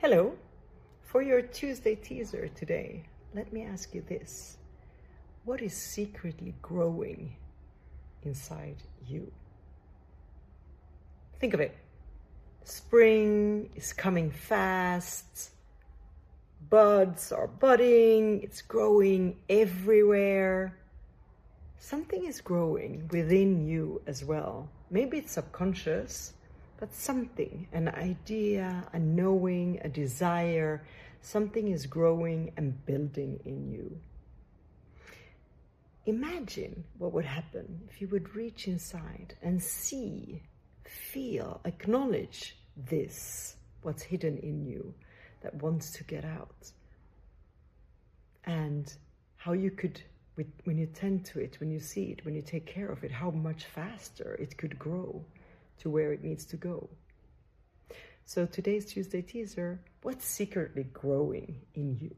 Hello. For your Tuesday teaser today, let me ask you this. What is secretly growing inside you? Think of it. Spring is coming fast. Buds are budding. It's growing everywhere. Something is growing within you as well. Maybe it's subconscious, but something, an idea, a knowing, a desire, something is growing and building in you. Imagine what would happen if you would reach inside and see, feel, acknowledge this, what's hidden in you that wants to get out. And how you could, when you tend to it, when you see it, when you take care of it, how much faster it could grow to where it needs to go. So today's Tuesday teaser, what's secretly growing in you?